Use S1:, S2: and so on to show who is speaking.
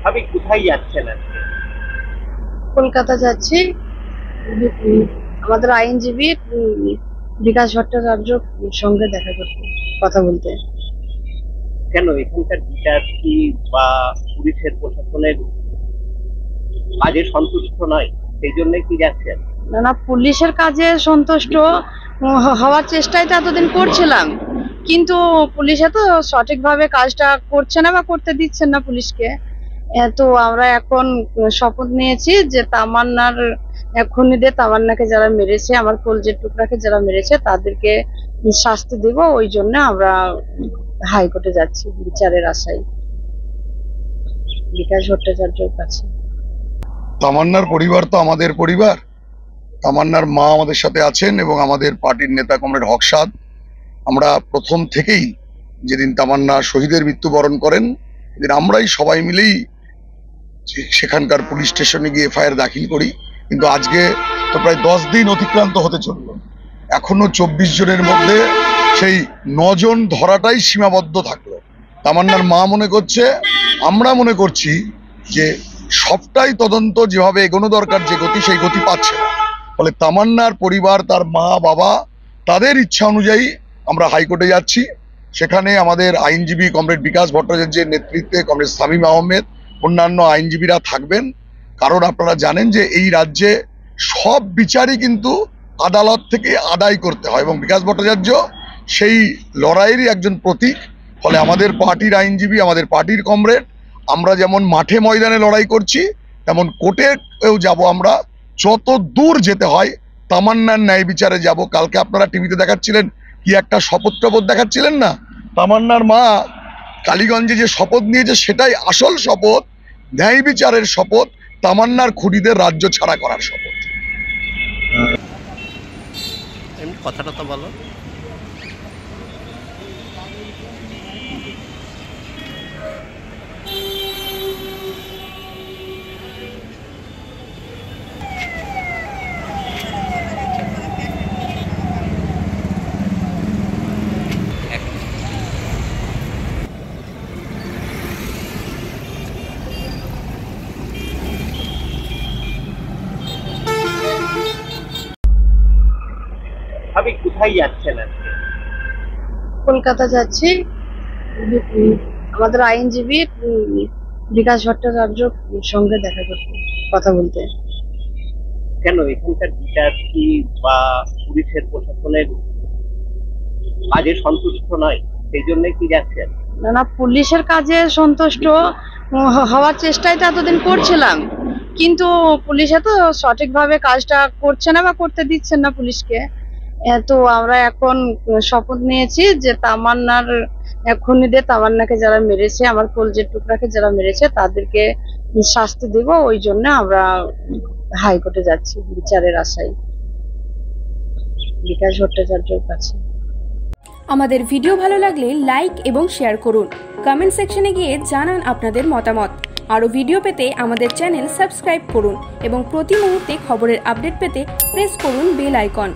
S1: ভাবি কোথায় যাচ্ছেন আজকে?
S2: কলকাতা যাচ্ছি। আমাদের আইনজীবী বিকাশ ভট্টাচার্যর সঙ্গে দেখা করতে, কথা বলতে।
S1: কেন এখানকার বিচারপতি বা পুলিশের প্রশাসনের কাজে সন্তুষ্ট নয়, সেই জন্য কি যাচ্ছেন?
S2: না, পুলিশের কাজে সন্তুষ্ট হওয়ার চেষ্টাই তো এতদিন করছিলাম, কিন্তু পুলিশে তো সঠিকভাবে কাজটা করছে না বা করতে দিচ্ছেন না পুলিশকে। তো আমরা এখন শপথ নিয়েছি যে তামান্নার খুনিদের, তামান্নাকে যারা মেরেছে, আমার কলজের টুকরাকে যারা মেরেছে তাদেরকে শাস্তি দেব। ওই জন্য আমরা হাইকোর্টে যাচ্ছি বিচারের আশায়, বিকাশ ভট্টাচার্যের কাছে।
S3: তামান্নার পরিবার তো আমাদের পরিবার। তামান্নার মা আমাদের সাথে আছেন এবং আমাদের পার্টির নেতা কমরেড হকসাদ। আমরা প্রথম থেকেই যেদিন তামান্না শহীদের মৃত্যুবরণ করেন সেদিন আমরাই সবাই মিলেই সেখানকার পুলিশ স্টেশনে গিয়ে এফআইআর দাখিল করি। কিন্তু আজকে তো প্রায় 10 দিন অতিক্রান্ত হতে চলল, এখনো 24 জনের মধ্যে সেই 9 জন ধরাটাই সীমাবদ্ধ থাকলো। তামান্নার মা মনে করছে, আমরা মনে করছি যে সবটাই তদন্ত যেভাবে এগোনো দরকার, যে গতি সেই গতি পাচ্ছে না। ফলে তামান্নার পরিবার, তার মা বাবা, তাদের ইচ্ছা অনুযায়ী আমরা হাইকোর্টে যাচ্ছি। সেখানে আমাদের আইনজীবী কমরেড বিকাশ ভট্টাচার্যের নেতৃত্বে কমরেড শামীম আহমেদ, অন্যান্য আইনজীবীরা থাকবেন। কারণ আপনারা জানেন যে এই রাজ্যে সব বিচারই কিন্তু আদালত থেকে আদায় করতে হয় এবং বিকাশ ভট্টাচার্য সেই লড়াইয়েরই একজন প্রতীক। ফলে আমাদের পার্টির আইনজীবী, আমাদের পার্টির কমরেড, আমরা যেমন মাঠে ময়দানে লড়াই করছি তেমন কোর্টেও যাব। আমরা যত দূর যেতে হয় তামান্নার ন্যায় বিচারে যাব। কালকে আপনারা টিভিতে দেখাচ্ছিলেন কি একটা শপথ দেখাচ্ছিলেন না, তামান্নার মা কালীগঞ্জে যে শপথ নিয়েছে সেটাই আসল শপথ, ন্যায় বিচারের শপথ, তামান্নার খুনিদের রাজ্য ছাড়া করার শপথ।
S1: কথাটা তো বলো। ভাবি কোথায় যাচ্ছেন আজকে?
S2: কলকাতা যাচ্ছি। আমাদের আইনজীবী বিকাশ ভট্টাচার্যর সঙ্গে দেখা করতে, কথা বলতে।
S1: কেন এখানকার বিচারপতি বা পুলিশের প্রশাসনের কাজে সন্তুষ্ট নয়, সেই জন্য কি যাচ্ছেন?
S2: না, পুলিশের কাজে সন্তুষ্ট হওয়ার চেষ্টাই তো এতদিন করছিলাম, কিন্তু পুলিশে তো সঠিকভাবে কাজটা করছে না বা করতে দিচ্ছেন না পুলিশকে। তো আমরা এখন শপথ নিয়েছি যে তামান্নার খুনিদের, তামান্নাকে যারা মেরেছে, আমার কলজের টুকরাকে যারা মেরেছে তাদেরকে শাস্তি দেব। ওই জন্য আমরা হাইকোর্টে যাচ্ছি বিচারের আশায়, বিকাশ ভট্টাচার্যের কাছে।
S4: আমাদের ভিডিও ভালো লাগলে লাইক এবং শেয়ার করুন। কমেন্ট সেকশনে গিয়ে জানান আপনাদের মতামত। আরও ভিডিও পেতে আমাদের চ্যানেল সাবস্ক্রাইব করুন এবং প্রতি মুহূর্তে খবরের আপডেট পেতে প্রেস করুন বেল আইকন।